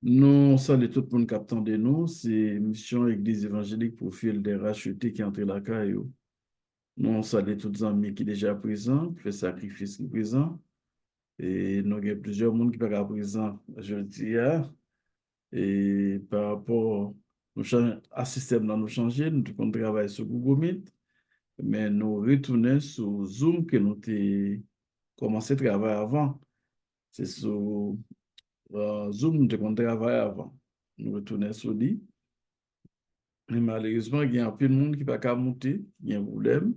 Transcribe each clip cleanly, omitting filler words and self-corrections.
Nous saluons tout le monde qui attend de nous. C'est Mission Église évangélique pour fil des rachetés qui entrent la caillou. Nous saluons tous les amis qui sont déjà présents, qui font sacrifice qui sont présents. Et nous avons plusieurs monde qui sont pas présents aujourd'hui. Et par rapport à système, nous changé, nous devons travailler sur Google Meet, mais nous retournons sur Zoom que nous avons commencé à travailler avant. C'est sur Zoom nous devons travailler avant. Nous retournons sur lui. Mais malheureusement, il y a un peu de monde qui ne peut pas monter, il y a un problème.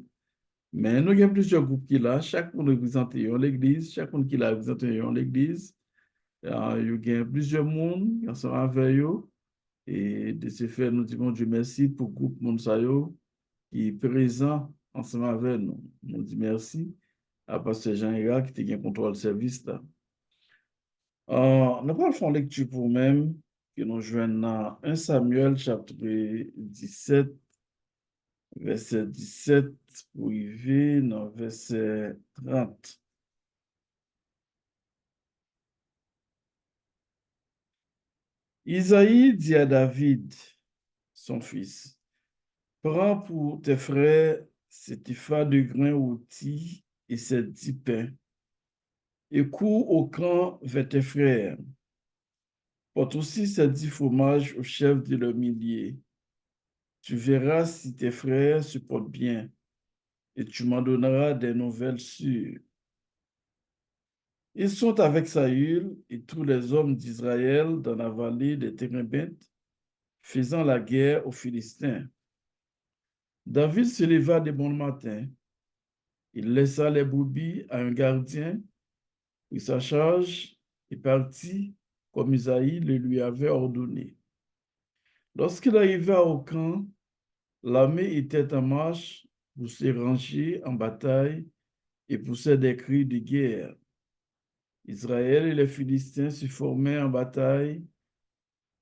Mais nous avons plusieurs groupes qui sont là, chaque monde représente l'église, chaque monde qui l'a représenté l'église. Il y a plusieurs mondes qui sont avec eux. Et de ce fait, nous disons Dieu merci pour le groupe monde qui est présent ensemble avec nous. Nous disons merci à Pasteur Jean-Ira qui a contrôle le service là. Nous allons faire une lecture pour nous-mêmes que nous joignons dans 1 Samuel chapitre 17 verset 17 pour arriver dans verset 30. Isaïe dit à David, son fils, prends pour tes frères cet épha de grains rôtis et ces 10 pains, et cours au camp vers tes frères. Porte aussi ces 10 fromages au chef de leur millier. Tu verras si tes frères se portent bien, et tu m'en donneras des nouvelles sûres. Ils sont avec Saül et tous les hommes d'Israël dans la vallée des Térébintes, faisant la guerre aux Philistins. David se leva de bon matin. Il laissa les brebis à un gardien, prit sa charge et partit comme Isaïe le lui avait ordonné. Lorsqu'il arriva au camp, l'armée était en marche pour se ranger en bataille et pousser des cris de guerre. Israël et les Philistins se formaient en bataille,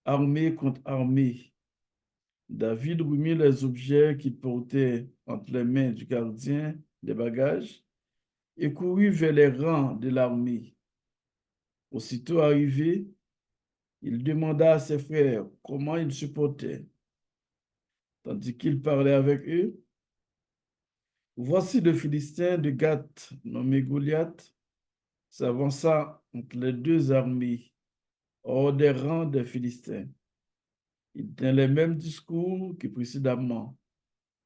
armée contre armée. David remit les objets qu'il portait entre les mains du gardien des bagages et courut vers les rangs de l'armée. Aussitôt arrivé, il demanda à ses frères comment ils se portaient. Tandis qu'il parlait avec eux, voici le Philistin de Gath, nommé Goliath, s'avança entre les deux armées, hors des rangs des Philistins. Il tint les mêmes discours que précédemment,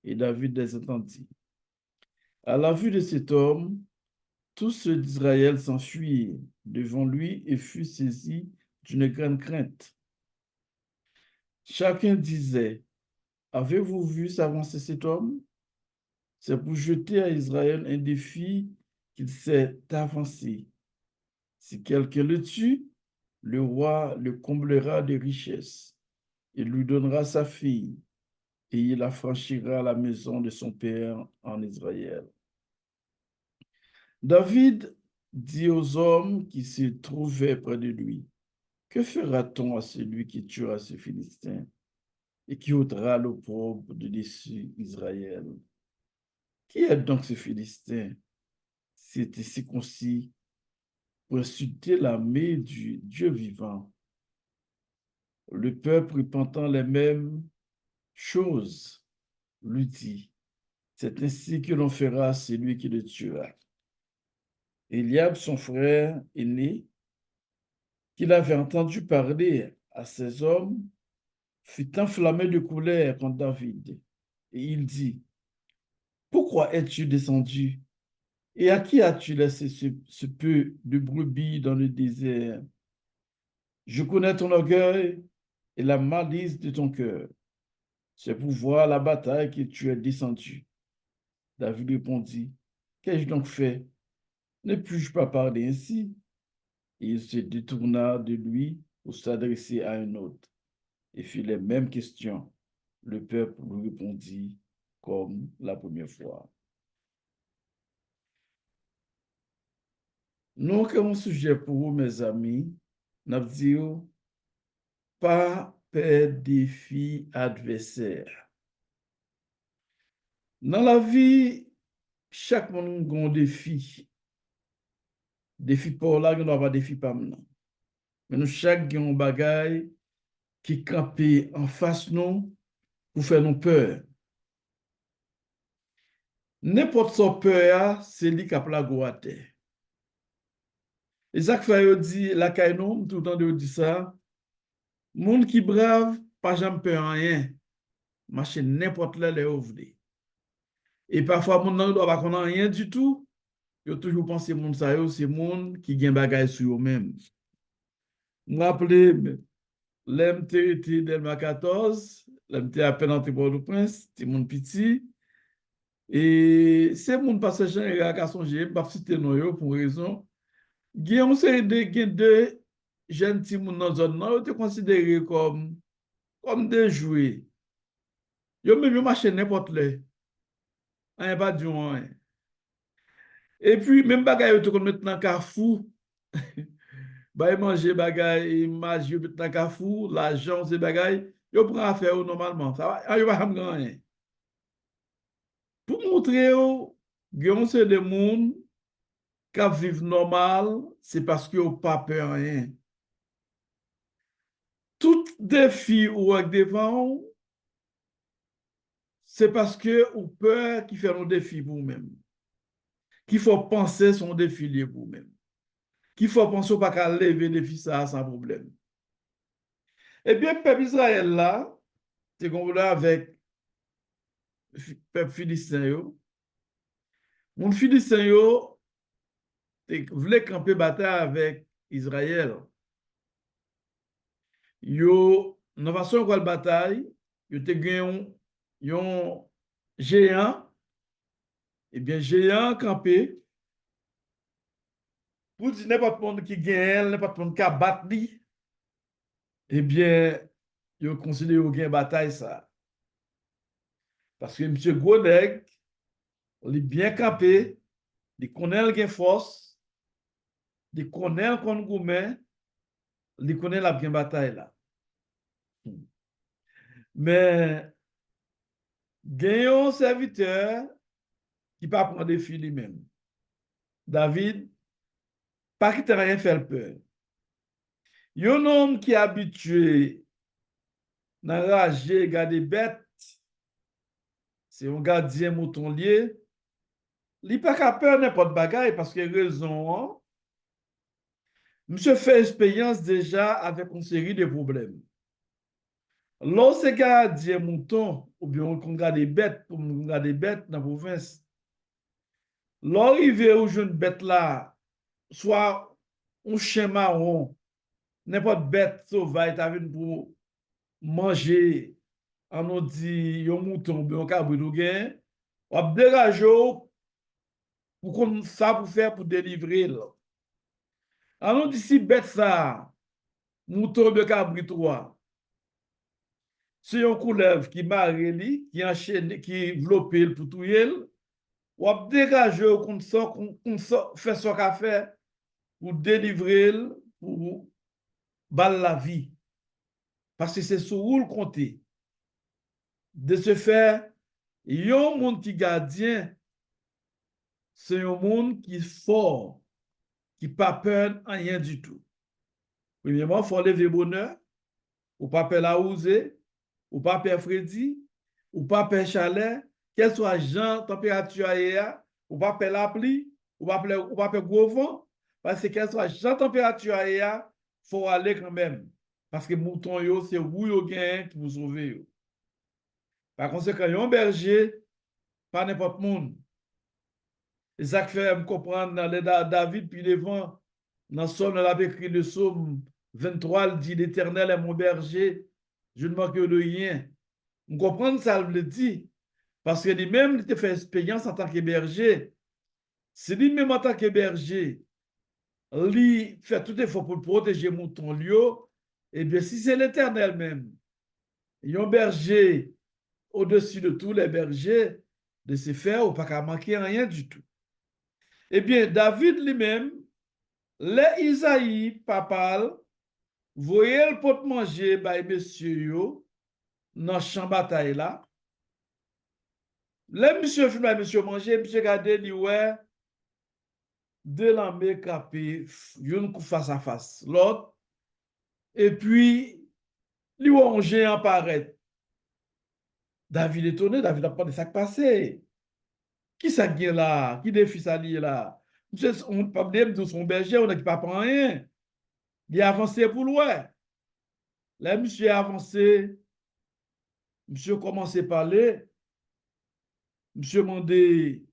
et David les entendit. À la vue de cet homme, tous ceux d'Israël s'enfuirent devant lui et furent saisis d'une grande crainte. Chacun disait, avez-vous vu s'avancer cet homme? C'est pour jeter à Israël un défi qu'il s'est avancé. Si quelqu'un le tue, le roi le comblera de richesses. Il lui donnera sa fille et il affranchira la maison de son père en Israël. David dit aux hommes qui se trouvaient près de lui, que fera-t-on à celui qui tuera ce Philistin et qui ôtera l'opprobre de dessus Israël? Qui est donc ce Philistin? C'était circoncis pour insulter l'armée du Dieu vivant. Le peuple, repentant les mêmes choses, lui dit, c'est ainsi que l'on fera à celui qui le tuera. Eliab, son frère aîné, qu'il avait entendu parler à ces hommes, fut enflammé de colère contre David. Et il dit, pourquoi es-tu descendu? Et à qui as-tu laissé ce peu de brebis dans le désert? Je connais ton orgueil et la malice de ton cœur. C'est pour voir la bataille que tu es descendu. David répondit, qu'ai-je donc fait? Ne puis-je pas parler ainsi? Et il se détourna de lui pour s'adresser à un autre et fit les mêmes questions. Le peuple lui répondit comme la première fois. Nous avons un sujet pour vous, mes amis. Nous disons pas peur défi adversaire. Dans la vie, chaque monde a un défi. Défi pour là, nous n'avons pas défi pas maintenant. Mais nous chaque avons un bagay qui campe en face nous pour faire nous peur. N'importe son peur, c'est lui qui a la goûte. Et ça que fait dit la kainou tout le temps de dire ça, monde qui brave, pas jamais peur rien. Marcher n'importe là les ouvre. Et parfois monde ne doit pas connaître rien du tout. Yo toujours pensé monde ça yo c'est monde qui gagne bagay sur eux même. Me rappelle l'MT Delma 14, l'MT à peine entré Port-au-Prince, c'est mon petit. Et c'est mon passage à songer, pas citer non yo pour raison. Il y a une série de jeunes qui sont dans la zone, ils sont considérés comme des jouets. Ils ont même marché n'importe où. Hein, pas du moins. Et puis, même bagaille, ils ont mettre dans le carrefour. Bah, ils mangent bagaille, ils mangent dans le carrefour, l'argent, ces bagailles. Ils prennent affaire normalement. Ça va, ils va pas rien. Pour montrer, il y a un seul de monde qui vivent normal, c'est parce qu'ils n'ont pas peur rien. Tout défi ou avec devant, c'est parce que ou peur qui fait nos défis pour vous-même. Qu'il faut penser son défi pour vous-même. Qu'il faut penser pas qu'à lever le défi ça sans problème. Eh bien, peuple Israël là, c'est qu'on là avec peuple philistin yo. Mon philistin yo voulait camper bataille avec Israël. Yo, dans façon quoi bataille, yo te gagné un géant. Eh bien, géant campé. Pour dire n'importe monde qui gagne, n'importe monde qui a battu, eh bien, ils considèrent qu'il y a une bataille ça. Parce que M. Godeg, il est bien campé, il connaît qu'il force, il connaît qu'on gourmet, il connaît la bien bataille là. Mais, il y a un serviteur qui ne peut pas prendre des filles lui-même. David, pas qu'il t'a rien fait peur. Il y a un homme qui est habitué d'enrager, garder bêtes, c'est un gardien mouton lié. Il n'a pas peur n'importe bagaille parce que raison, hein? Monsieur fait expérience déjà avec une série de problèmes. Lorsque gardien mouton ou bien on garde des bêtes, pour garder des bêtes dans la province, l'arrivée où jeune bête là, soit un chien marron, n'importe bête sauvage, pour manger, on dit un mouton ou bien un cabri gain, on va dérager pour qu'on ça pour faire pour délivrer là. On dit si bête ça, mouton de cabri toi, c'est un couleuvre qui marre qui enchaîne, qui enveloppe pour tout ou à dégager qu'on fait ce qu'a fait pour délivrer, pour battre la vie. Parce que c'est sur où le compter. De ce fait, il y a un monde qui gardien, c'est un monde qui est fort, qui n'a pas peur en rien du tout. Premièrement, il faut lever bonheur, ou pas peur la oser, ou pas peur Freddy, ou pas peur chalet, quel soit genre, température aérienne, ou pas peur la pluie, ou pas peur gros vent, parce que quel soit genre, température aérienne, il faut aller quand même. Parce que mouton yo, c'est vous yo gain qui vous sauver yo. Par conséquent, un berger, pas n'importe monde. Et ça fait me comprendre dans les David puis devant, dans le psaume, on a écrit le psaume 23, il dit l'Éternel est mon berger, je ne manque de rien. On comprend ça, il le dit, parce que lui-même, il a fait expérience en tant que berger. C'est lui-même en tant que berger, il fait tout effort pour protéger mouton lieu, et bien si c'est l'Éternel même, il y a un berger au-dessus de tous les bergers, de se faire ou pas qu'à manquer rien du tout. Eh bien, David lui-même, les Isaïe, papa, voyez le pot manger, by monsieur yo, dans le champ bataille là. Les monsieur filme, monsieur manger, monsieur gardé, dit ouais, deux lambés capés, une coup face à face. L'autre, Et puis, lui, un géant apparaît. David est étonné, David n'a pas de sac passé. Qui ça qui est là? Qui défie ça lié là? Monsieur, on ne peut pas dire de son berger, on n'a pas prend rien. Il a avancé pour loin. Là, monsieur a avancé, monsieur a commencé à parler, monsieur a demandé,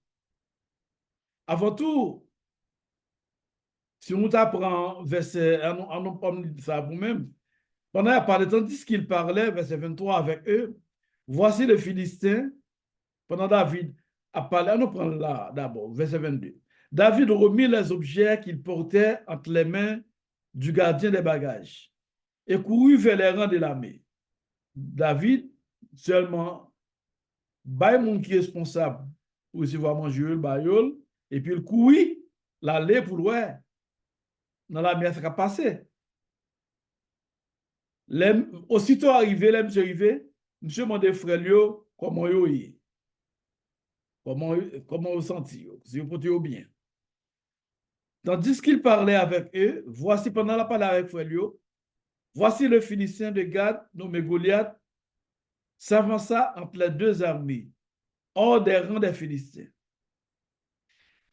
avant tout, si on t'apprend verset, on dit ça vous-même, pendant qu'il parlait, tandis qu'il parlait, verset 23 avec eux, voici le Philistin, pendant David a parlé, on prend là d'abord, verset 22. David remit les objets qu'il portait entre les mains du gardien des bagages et courut vers les rangs de l'armée. David seulement, bay mon qui est responsable pour recevoir manger le bayol, et puis il courut l'aller pour loin dans la mer, ça a passé. Aussitôt arrivé, là, monsieur arrivé, monsieur m'a dit frère, comment yo est, comment vous sentez, si vous portez bien. Tandis qu'il parlait avec eux, voici pendant la parole avec frère, voici le Philistin de Gad, nommé Goliath, s'avança entre les deux armées, hors des rangs des Philistins.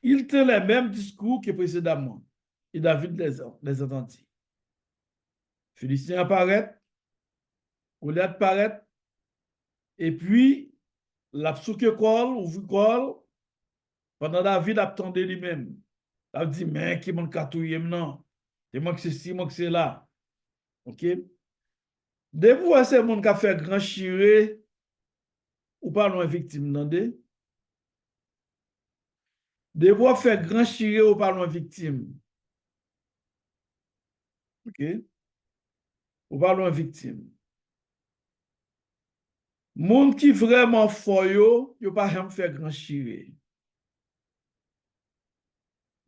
Il tint les mêmes discours que précédemment, et David les entendit. Philistin apparaît, Goliath paraît, et puis, la souke kol, ouvre kol, pendant David attendait lui-même. Il a dit, mais qui m'a katouye maintenant? C'est moi que c'est ci, moi que c'est là. OK? Depuis où c'est mon qui a fait grand chiré, ou pas non victime, non? Depuis où fait grand chiré, ou pas non victime. OK? Ou pas non victime. Moun qui vraiment fort yo pas jamais fait grand chiré.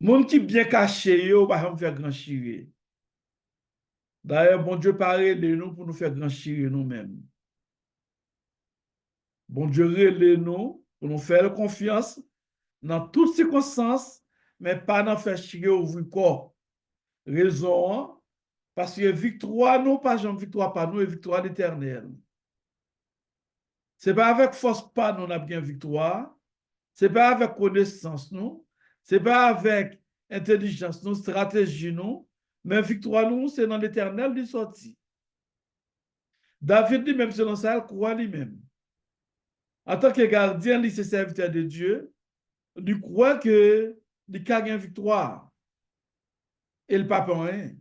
Moun qui bien caché yo pas jamais faire grand chiré. D'ailleurs, bon Dieu parle de nous pour nous faire grand chiré nous-mêmes. Bon Dieu relève nous pour nous faire confiance dans toutes circonstances, mais pas dans faire chier au vrai corps. Raison, parce que victoire, nous, pas jamais victoire par nous, et victoire l'éternel. Ce n'est pas avec force pas nous avons bien victoire, ce n'est pas avec connaissance nous, ce n'est pas avec intelligence nous, stratégie nous, mais victoire nous, c'est dans l'éternel du sorti. David lui-même, selon ça, il croit lui-même. En tant que gardien, il est serviteur de Dieu, il croit que il a une victoire. Et le pape rien.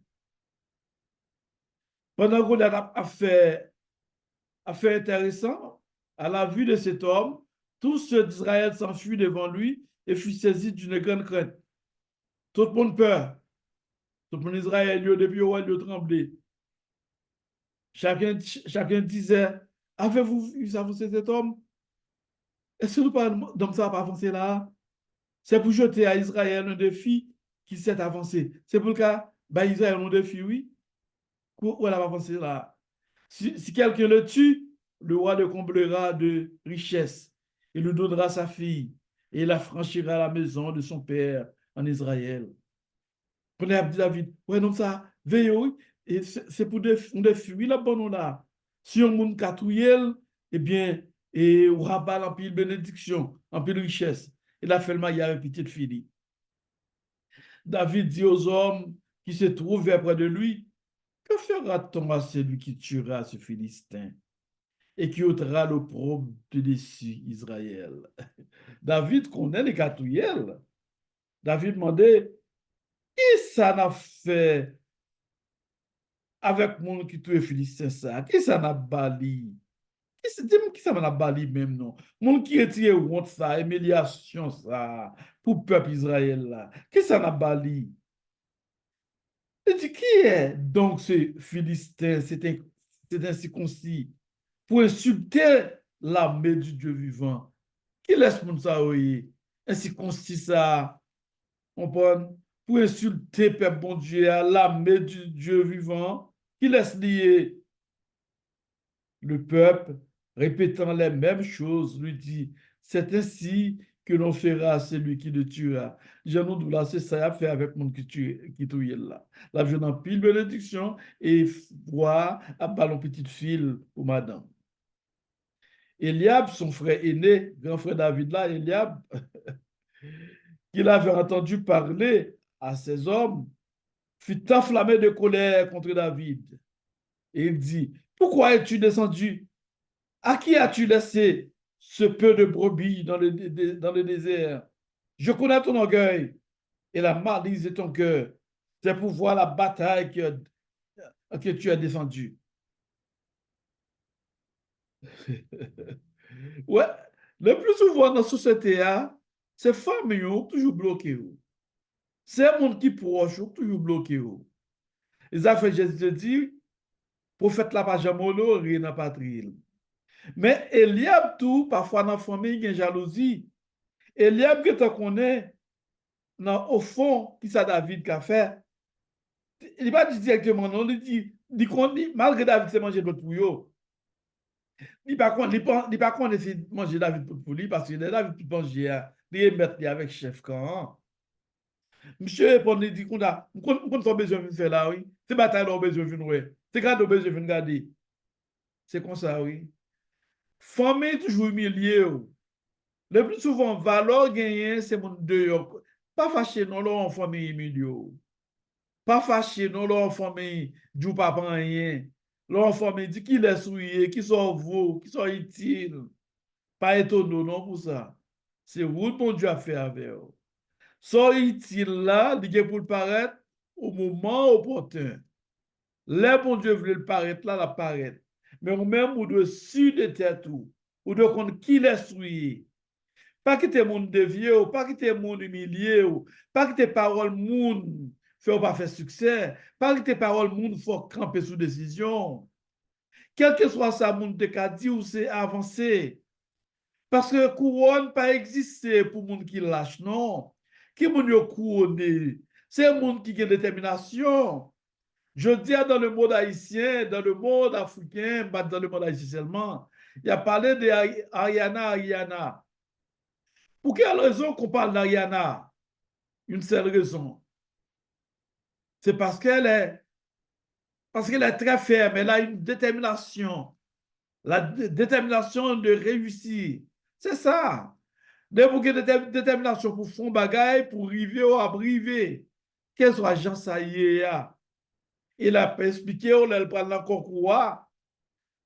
Pendant qu'on a fait intéressant, à la vue de cet homme, tous ceux d'Israël s'enfuient devant lui et furent saisis d'une grande crainte. Tout le monde peur. Tout le monde Israël, depuis où il tremblé. Chacun disait, avez-vous vu ça, cet homme? Est-ce que nous parlons donc ça va pas avancer là? C'est pour jeter à Israël un défi qui s'est avancé. C'est pour le cas, bah, Israël un défi, oui. Où elle va avancer là? Si quelqu'un le tue, le roi le comblera de richesses et lui donnera sa fille et il affranchira la maison de son père en Israël. Prenez David, ouais, donc ça, veillez, et c'est pour des fuites là, bon, là. Si on monde catouille, eh bien, et on rabat en pile bénédiction, en pile richesse. Il a fait le maillard avec petite fille. David dit aux hommes qui se trouvaient près de lui, que fera-t-on à celui qui tuera ce Philistin et qui ôtera l'opprobre de dessus Israël? David connaît les catouillels. David demandait, qui ça n'a fait avec mon qui tue Philistin ça? Qui ça n'a bali? Qui ça n'a bali même non? Mon qui retire honte ça, humiliation ça, pour peuple Israël là. Qui ça n'a bali? Il dit, qui est donc ce Philistin, c'est incirconcis, pour insulter l'armée du Dieu vivant? Qui laisse mon ça, oui? Incirconcis ça, on peut, pour insulter peuple bon Dieu, l'armée du Dieu vivant, qui laisse lier le peuple, répétant les mêmes choses, lui dit, c'est ainsi que l'on fera à celui qui le tuera. Jean nous là, c'est ça à faire avec mon qui tue là. Là, je n'en pile bénédiction et voir à ballon petite fille pour madame. Eliab, son frère aîné, grand frère David là, Eliab, qu'il avait entendu parler à ses hommes, fut enflammé de colère contre David. Et il dit, pourquoi es-tu descendu? À qui as-tu laissé ce peu de brebis dans le désert? Je connais ton orgueil et la malice de ton cœur. C'est pour voir la bataille que tu as descendu. Ouais, le plus souvent dans la société, c'est famille qui toujours bloqué. C'est monde qui proche qui toujours bloqué. Les affaires, Jésus dit, prophète la pas jamais rien n'a pas trié. Mais Eliab tout, parfois dans la famille, il y a jalousie. Eliab que tu connais, au fond, qui ça David qui a fait, il va pas dit directement, non, il dit, malgré David s'est mangé d'autres pour il pas qu'on essaie de manger David pour lui, parce que David peut manger, il est mettre avec chef quand. Monsieur répond, il dit qu'on a besoin de faire là, oui. C'est bataille qu'on a besoin de faire, oui. C'est quand on a besoin de garder. C'est comme ça, oui. Famille toujours humiliée. Le plus souvent, valeur gagnée, c'est mon dehors. Pas fâché, non, là, en famille humiliée. Pas fâché, non, là, en famille, du papa rien. Là, en famille, dit qu'il est souillé, qui sont vous, qui sont utiles. Pas étonnant, non, pour ça. C'est vous, mon Dieu, a fait avec vous. Sont utiles là, il est pour le paraître au moment opportun. Là, mon Dieu voulait le paraître là, la paraître. Mais on même, ou de su de tête tout, ou de compte qui l'est souillé. Pas que tes monde dévié, ou pas que tes monde humilié, ou pas que tes paroles monde fait pas faire succès, pas que tes paroles monde faut camper sous décision. Quel que soit ça, monde te qu'a dit ou c'est avancé. Parce que couronne pas existé pour monde qui lâche, non. Qui moun yo couronné? C'est monde qui a détermination. Je dis dans le monde haïtien, dans le monde africain, pas dans le monde haïtien seulement, il a parlé d'Ariana. Pour quelle raison qu'on parle d'Ariana? Une seule raison. C'est parce qu'elle est très ferme, elle a une détermination. La détermination de réussir. C'est ça. De pour que détermination pour faire bagaille, pour arriver ou abriver. Quel soit Jean Saïe, il a expliqué, on a prendre encore quoi.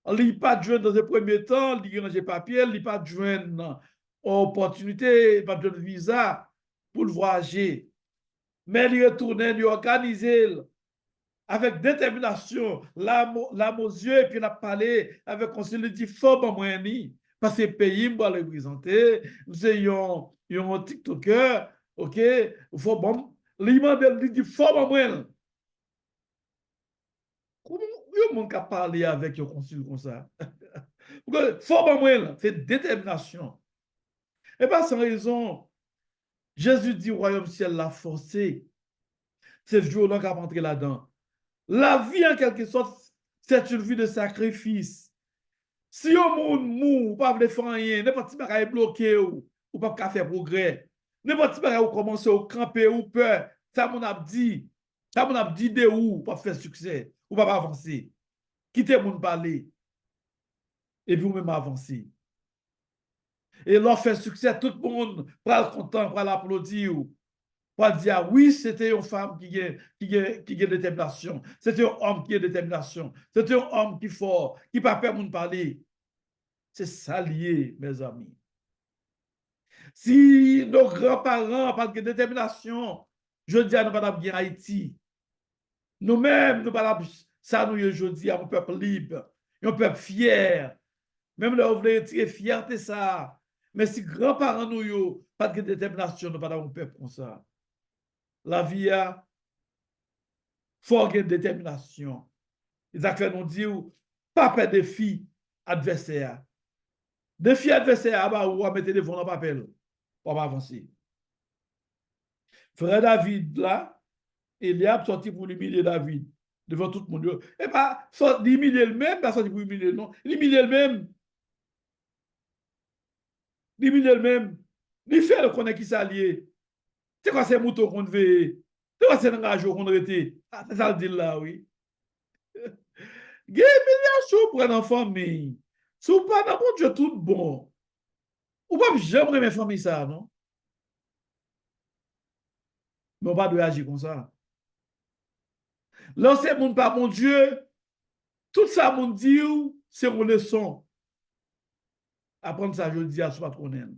Il n'a pas joindre dans un premier temps, il a papier, il n'a pas joindre opportunité, pas de visa pour le voyager. Mais il retourne, il organise avec détermination, l'âme aux yeux, et puis il a parlé avec conseil, il dit, faut pas moi parce que le pays me le représenter, c'est un TikToker, ok, il faut bon, il dit, faut pas moi. Comment on peut parler avec un conseil comme ça? Faut pas moi, c'est détermination. Et pas sans raison, Jésus dit, royaume ciel l'a forcé. C'est ce jour-là qu'il a entré là-dedans. La vie, en quelque sorte, c'est une vie de sacrifice. Si on monde mou, ou pas faire rien, n'importe qui est bloqué ou pas faire progrès, n'importe qui ou commencer au camper ou peur, ça mon a dit, de ou pas faire succès, ou pas avancer. Quittez mon parler et puis vous même avancer. Et leur faire succès, tout le monde va content, va l'applaudir. Pour dire oui, c'était une femme qui a détermination. C'était un homme qui a détermination. C'était un homme qui est fort, qui n'a pas peur de parler. C'est ça lié, mes amis. Si nos grands-parents parlent de détermination, je dis à nous pas bien Haïti. Nous-mêmes, nous pas ça nous aujourd'hui à un peuple libre, un peuple fier. Même là, on voulait tirer fierté ça. Mais si grands-parents nous pas de détermination, nous pas un peuple comme ça. La vie a faut avoir une détermination. Les acteurs nous disent pas peur de filles adversaires. Défi adversaire, ou à mettre devant le papel pour avancer. Frère David, là, il a sorti pour humilier David devant tout le monde. Et pas humilier le même, pas sorti pour humilier, non. Humilier le même. Humilier le même. Li fait le connaît qui s'allié. C'est quoi ces moutons qu'on veut? C'est quoi ces engagements qu'on rete? Ah, c'est ça le dit là, oui. Gen milliard sou pour en famille. Sou pas dans mon Dieu tout bon. Ou pas jamais mes familles ça, non? Mais on pas de agir comme ça. L'ancien monde par mon Dieu, tout ça mon dit, c'est une leçon. Apprendre ça, je dis à soi qu'on aime.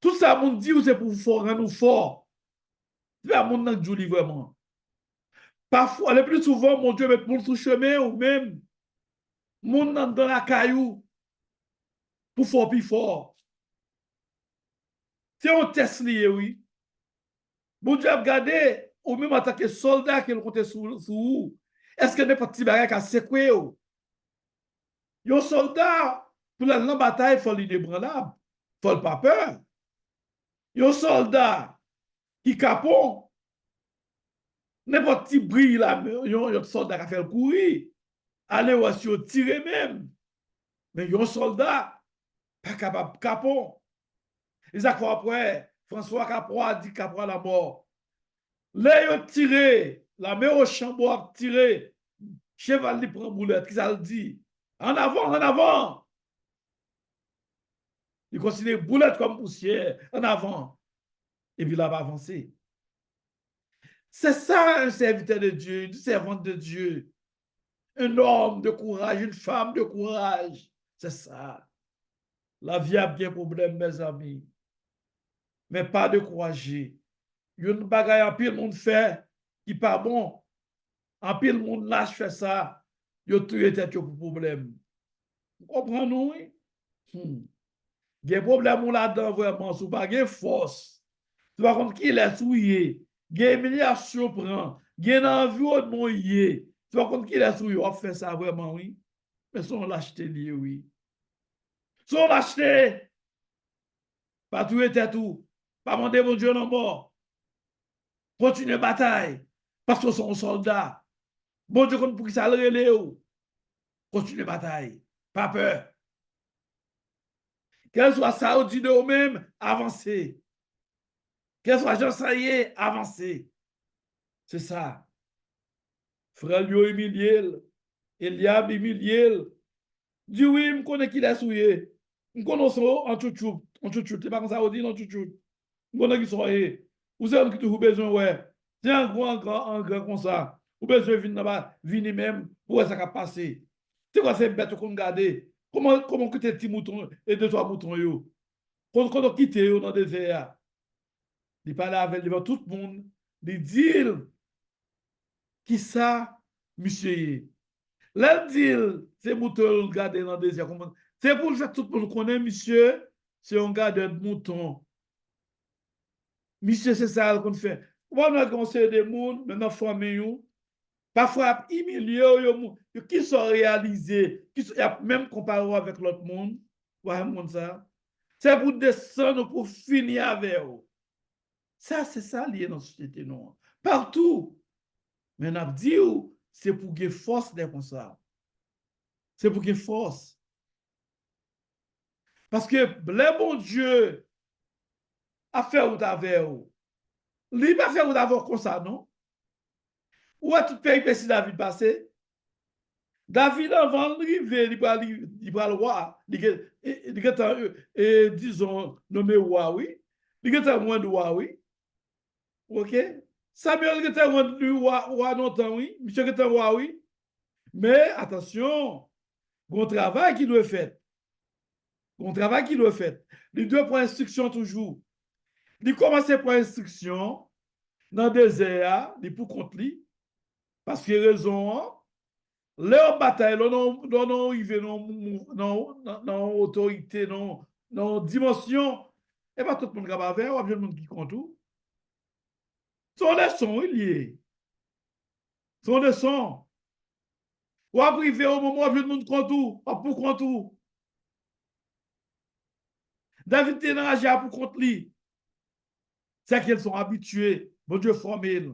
Tout ça mon dit, c'est pour rendre nous forts. C'est un monde dans le vraiment. Parfois, le plus souvent, mon Dieu met pour le chemin ou même monde dans la caillou pour fort plus fort. C'est un test lié, oui. Mon Dieu a regardé ou même attaqué soldat qui comptait sur vous. Est-ce que n'est pas petit bagage à secouer? Un soldat, pour la bataille, il faut lui débranlable. Il faut pas peur. Un soldat qui capon, n'importe qui brille là, un soldat qui a fait le courir. Allez, ou si tirer même. Mais un soldat, pas capable de capon. Et ça fois après, François Capron a dit Capron à la mort. Là, ils ont tiré, la mère au chambre a tiré. Cheval lui prend boulette, qui ça le dit? En avant, en avant. Il considère boulette comme poussière, en avant. Et puis là, il va avancer. C'est ça un serviteur de Dieu, une servante de Dieu. Un homme de courage, une femme de courage. C'est ça. La vie a bien problème, mes amis. Mais pas de courage. Il y a une bagaille en pile monde fait qui pas bon. En pile monde lâche fait ça. Il y a tout été pour problème. Vous comprenez, oui? Il y a un problème là-dedans vraiment, sous pas de force. Tu vas compte qu'il est souillé. Il y a une humiliation prend. Il y a un environnement lié. Tu vas compte qu'il est souillé. On fait ça vraiment, oui. Mais son lâcheté lié, oui. Son lâcheté. Pas tout était tout. Pas demander mon Dieu non mort. Continue la bataille. Parce que sont soldats. Bon Dieu, pour qui ça le relève. Continue la bataille. Pas peur. Qu'elle soit Saoudi de eux-mêmes, avancez. Qu'elle soit Jean Saillé, avancez. C'est ça. Frère Lio humilié, Eliab humilié. Dis oui, je connais qu'il est souillé. Je connais ça en chouchou. En chouchou. C'est pas comme ça, on dit en chouchou. Je connais qu'il soit. Vous avez qui vous besoin, ouais. C'est un grand comme ça. Vous avez besoin de venir là-bas, venir même, pour ça qui passer. C'est quoi ces bêtes qu'on garde? Comment quitter petit mouton et deux, trois moutons, yo? Quand on quitte dans le désert, il parle avec tout le monde, il dit qui ça, monsieur. Là, dit, c'est mouton garder dans le désert. C'est pour le fait tout le monde connaît, monsieur, c'est un gardeur de mouton. Monsieur, c'est ça qu'on fait. On a conseillé des gens, maintenant, famille, parfois, humilié, qui sont réalisés, qui sont même comparé avec l'autre monde. Ça. C'est pour descendre, pour finir avec eux. Ça, c'est ça lié dans la société, non? Partout. Mais on a dit, c'est pour que force des comme ça. C'est pour que force. Parce que le bon Dieu a fait ou avec eux. Il n'a pas fait ou avec comme ça, non? Où est tout pays si David passé? David, avant d'arriver, il va le roi. Il est, disons, nommé roi, oui. Il est moins de roi, oui. OK? Samuel était roi longtemps, oui. Monsieur était roi, oui. Mais attention, bon travail qui doit être fait. Bon travail qui doit être fait. Les deux points instruction toujours. Il commence par instruction dans le désert, il pour contre lui. Parce que raison, leur bataille, non arrivé dans autorité, dans dimension, et pas tout le monde qui va faire, ou bien le monde qui compte tout. Son leçon, il y est. Son leçon. Ou arrivé au moment où le monde compte tout, pour compte tout. David est enragé pour contre lui. C'est qu'ils sont habitués. Bon Dieu formé.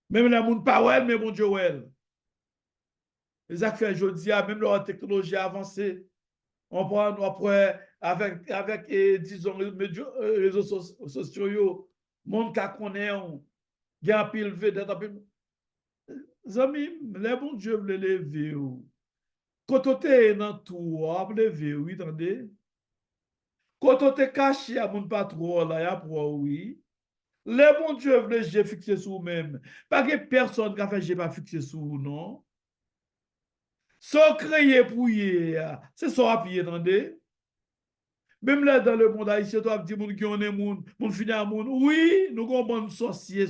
Même les gens pas ouais, mais bon Dieu ouais. Les affaires aujourd'hui, même la technologie avancée, on prend après disons, réseaux sociaux, monde qui connaît, il y a un pile vedette, amis, les bon Dieu veut lever. Quand tu es dans tout, on lever, oui, attendez. Quand tu es caché à mon patron, là, il y a pour oui. Les bon Dieu veut j'ai fixé sur vous-même. Pas que personne qui a fait j'ai pas fixé sur vous, non. Sans créer pour y, c'est ça à pied, attendez. Même là, dans le monde haïtien, tu as dit moun qui on est moun fini à moun. Oui, nous avons bon sorcier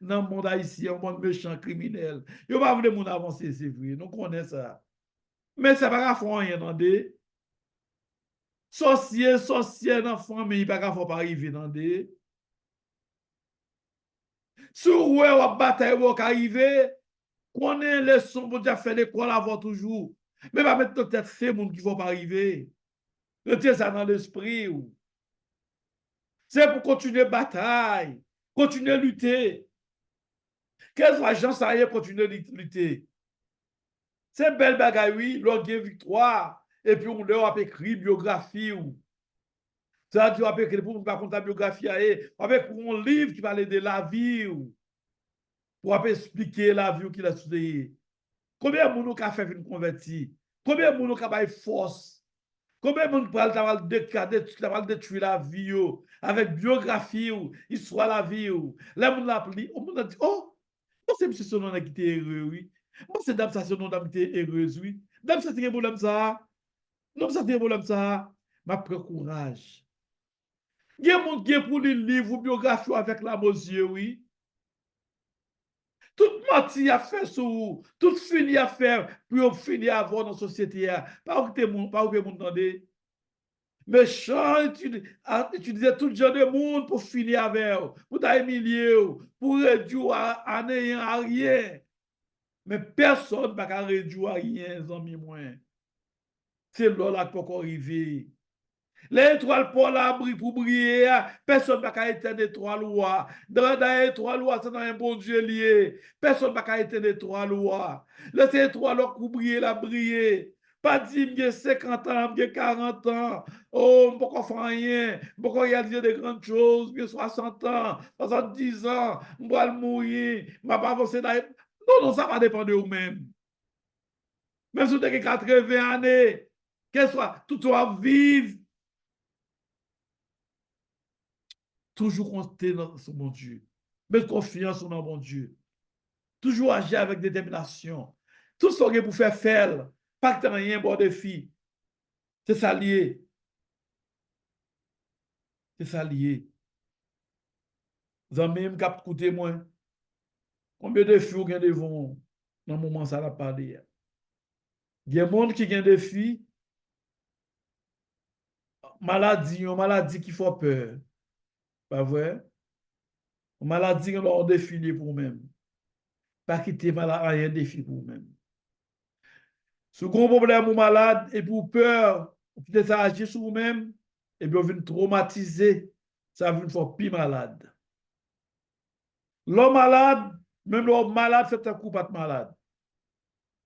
dans le monde haïtien, un bon méchant criminel. Yo pas voulu moun avancer, c'est vrai. Nous connaissons ça. Mais ça va pas faire rien, attendez. Sorcier dans la famille, il pas faire pas arriver, attendez. Sur ouais, ou bataille ou arriver, qu'on ait les sons pour déjà faire l'école avant toujours. Mais pas mettre tête c'est moun qui vont pas arriver. Mettez ça dans l'esprit. C'est pour continuer la bataille, continuer à lutter. Quelle soit gens ça y est, continuer à lutter. C'est une belle bagaille, oui, l'on gagne victoire. Et puis on leur a écrit biographie. Ça dit, on a écrit pour pas compter biographie, avec un livre qui parle de la vie, pour expliquer la vie qu'il a studié. Combien de gens ont fait une convertie? Combien de gens ont fait force? Combien de gens ont détruit la vie avec biographie, histoire de la vie? Là, on a dit, oh, c'est monsieur son nom qui était heureux, oui. Moi, c'est dame ça, son nom qui était heureuse, oui. Dame ça, c'est un problème ça. Non, ça, c'est un problème ça. Ma prends courage. Il y a des gens qui pour les livres biographie avec la monsieur, oui. Tout menti à faire sur tout fini à faire pour finir à avoir dans la société. Pas où tu pas où tu entendez. Méchant, utiliser tout genre de monde pour finir avec, pour t'humilier, pour réduire à néant, à rien. Mais personne ne va réduire à rien, amis moins. C'est là qu'on peut arriver. Les étoiles pour l'abri, pour briller, personne ne va éteindre étoile. Dans l'étoile, c'est dans un bon Dieu lié. Personne ne va éteindre étoile. Laissez étoile pour briller, la briller. Pas dire, j'ai 50 ans, j'ai 40 ans. Oh, je ne peux pas faire rien. Je ne peux pas réaliser de grandes choses. J'ai 60 ans, 70 ans. Je ne peux pas mourir. Je ne vais pas avancer dans. Non, ça va dépendre de vous-même. Même si vous avez 80 années, qu'elle soit, tout soit vive. Toujours compter dans son bon Dieu. Mettre confiance dans mon Dieu. Toujours agir avec détermination. Tout ce que pour faire, pas que tu n'as rien bon défi. C'est ça lié. C'est ça lié. Vous avez même qu'à écouter moi. Combien de filles vous avez devant dans le moment où ça va parler? Il y a des gens qui ont des filles, maladie qui fait peur. Pas vrai? Maladie qui ont des filles pour vous-même. Pas quitter malade, rien défi pour vous-même. Si vous avez un problème ou malade et pour peur, vous pouvez agir sur vous-même, et bien vous venez traumatiser, ça vous faire plus malade. L'homme malade, même l'homme malade, c'est un coup pas de malade.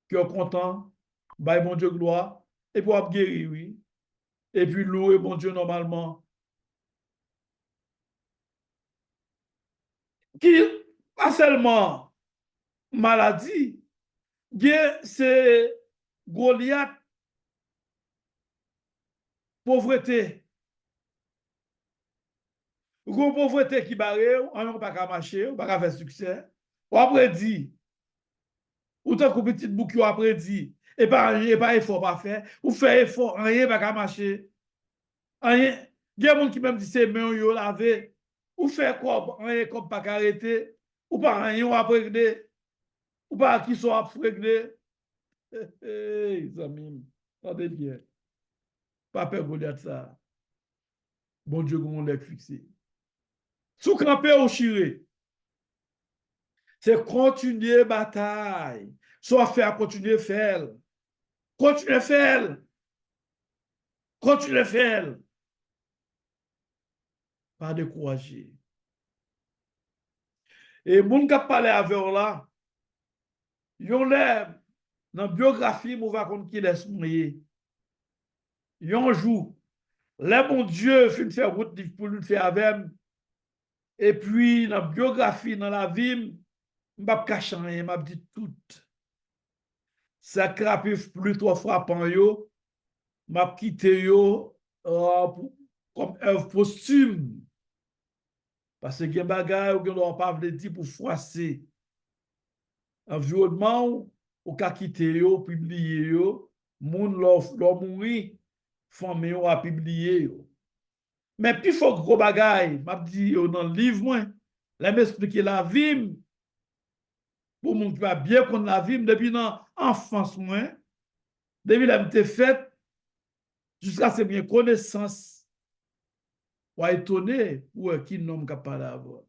Qui est content, bah bon Dieu gloire, et puis on guéri, oui. Et puis louer bon Dieu normalement. Qui, pas seulement maladie, c'est Goliath, pauvreté. Gros pauvreté qui barre, on ne peut pas marcher, on ne peut pas faire succès. Ou après dit, ou tant que petit bouc après dit, et pas effort pas faire, ou fait effort, rien pas qu'à marcher. Rien. Il y a des gens qui même disent c'est main yo lavé, ou fait quoi, rien comme pas arrêter, ou pas rien ou après régler, ou pas qui sont après régler. Hey, amis, attendez bien. Pas peur de ça. Bon Dieu, qu'on l'a fixé. Sous campé ou chiré, c'est continuer bataille. Soit faire, continuer faire. Continuer faire. Continuer faire. Pas décourager. Et moun qui parlé avec là, yon l'air dans la biographie, on va compte qui laisse mourir. Yon jour, Là, mon Dieu, fin faire route pour nous faire avec. Et puis, dans la biographie, dans la vie, je ne vais pas changer, je dit tout. Ça crape plus trop frappant, yo, je quitté yo comme œuvre posthume. Parce que les bagages, on ne doit pas dire pour froisser. Environnement, ou ka quitter yo, publier yo, moun leur mourir, famille yo a publier yo. Mais puis faut gros bagay, m'a dit dans le livre moi, là m'expliquer la vie pour moun qui va bien connaître la vie depuis dans enfance moi, depuis la m'était faite jusqu'à ce bien connaissance. Ou étonné ou qui nom capable d'avoir.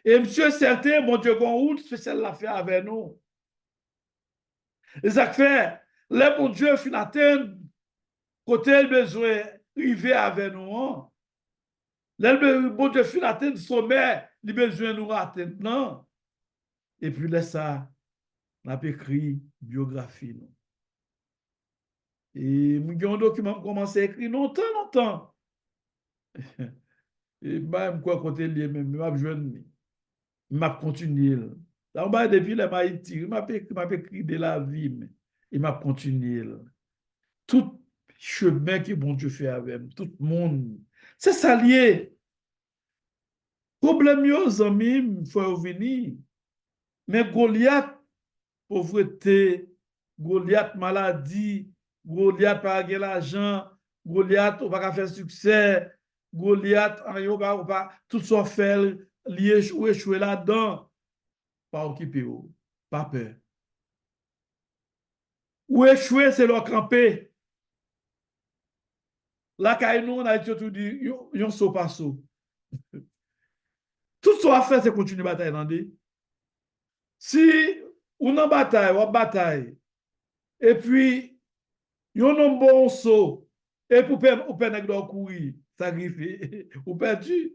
Et monsieur certain, mon Dieu, qu'on route spécial l'a fait avec nous. Et ça fait, là, mon Dieu, fin atteindre côté le besoin arriver avec nous. Hein. Là, le bon Dieu fin atteindre sommet, le besoin nous atteindre. Non. Et puis là, ça, on a écrit biographie. Non. Et mon document commencé à écrire longtemps, longtemps. Et même quoi côté lié même, m'a jeune, m'a continué. Là, on depuis là, m'a écrit, m'a écrit de la vie, il m'a continué. Tout chemin que bon Dieu fait avec tout le monde. C'est ça lié. Problème yo, amis, il faut venir. Mais Goliath, pauvreté, Goliath, maladie, Goliath, pas de l'argent, Goliath, on pas faire succès, Goliath, tout ça fait, lié ou échouer là-dedans. Pas occupé, pas peur. Ou échouer, c'est leur camper. Là, quand nous, on a tout dit, yon saut pas saut. Tout ce qu'on a fait, c'est continuer la bataille. Si on a bataille, on bataille, et puis, yon a un bon saut, et pour perdre courir, sacrifier, ou perdu.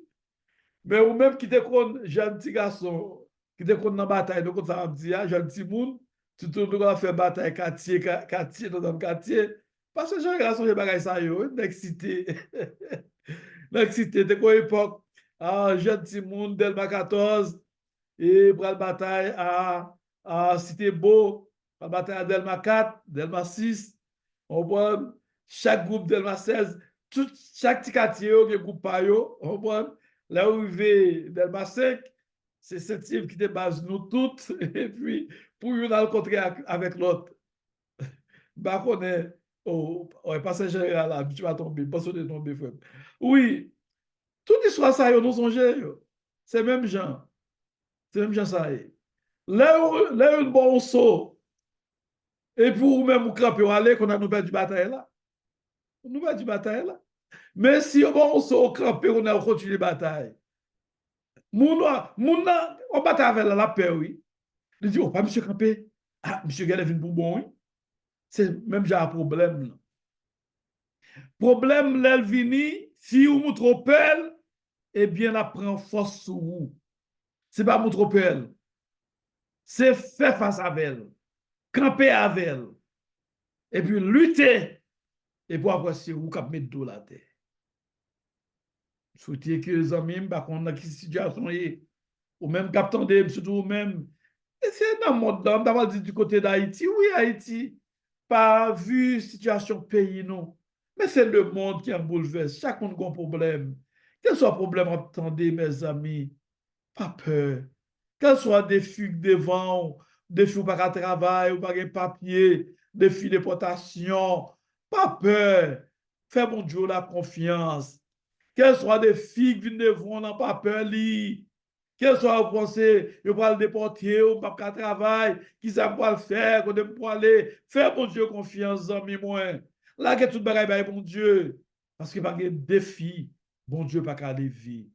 Mais ou même qui te connaît, jeune petit garçon, qui te connaît dans la bataille, donc ça me dit, jeune petit monde, tu te dois faire bataille quartier, dans un quartier, parce que jeune garçon, j'ai bagaille ça, yo, l'excité. L'excité, de quoi époque, jeune petit monde, Delma 14, et pour la bataille à Cité Beau, la bataille à Delma 4, Delma 6, on voit chaque groupe Delma 16, chaque petit quartier, il y a un groupe par eux, on voit là où il vit Delma 5, c'est cette team qui te base nous toutes, et puis pour nous rencontrer avec l'autre. Bah, on est, oh, pas ce général là, tu vas tomber, pas de tomber, frère. Oui, toute histoire ça, nous songez, c'est même gens. C'est même gens ça. Là, une bon saut. Et pour même, vous crampez, aller, qu'on a nous perdu bataille là. Nous perdu bataille là. Mais si on saut, crampé, on a continué la bataille. On bataille avec la paix, oui. Il dit, oh, pas monsieur crampé. Ah, monsieur Gale vient pour bon, oui. C'est même j'ai un problème. Là. Problème, l'elvini, si vous montrez pelle, eh bien, la prend force sur vous. C'est pas montrez pelle. C'est faire face à elle. Camper avec elle. Et puis lutter. Et pour après, c'est vous qui mettez tout la terre. Souhaitez que les amis, par contre, dans quelle situation est, ou même captant de, surtout même, et c'est dans le monde, d'abord dit du côté d'Haïti, oui, Haïti, pas vu situation pays, non. Mais c'est le monde qui est bouleversé. Chaque monde a un problème. Quel soit le problème, attendez, mes amis, pas peur. Quel soit des fugues devant, des fugues par travail, ou par papier, des filles de déportation, pas peur. Fais mon Dieu la confiance. Quelles soient des filles qui viennent devant, n'a pas peur, li. Quelles soient vous pensez, vous pouvez le déporter, ou pas qu'à travail, qui ça peut le faire, qu'on peut aller. Fais mon Dieu confiance, amis, moi. Là, que tout le bagaille, bon Dieu. Parce qu'il n'y a pas de défi, bon Dieu, pas qu'à les vivre.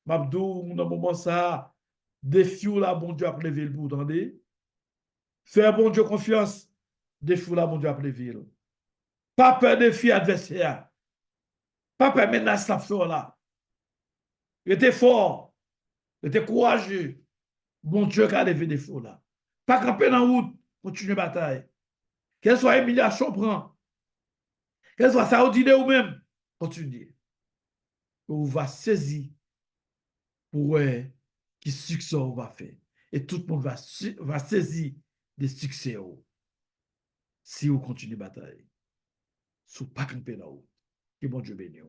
Mabdou, dans le moment ça, défi ou là, bon Dieu a levé le bout, attendez. Fais bon Dieu confiance, défi ou là, bon Dieu a levé le. Pas peur défi adversaire. Pas peur menace la fleur là. Il était fort, il était courageux. Bon Dieu qui a levé des fous là. Pas camper dans la route, continuer la bataille. Quelle soit humiliation prend. Quel soit ça, vous dites ou même, continuez. On va saisir pour ouais, qui succès on va faire. Et tout le monde va saisir des succès si on continue la bataille. Sous pas camper là-haut. Que bon Dieu bénisse.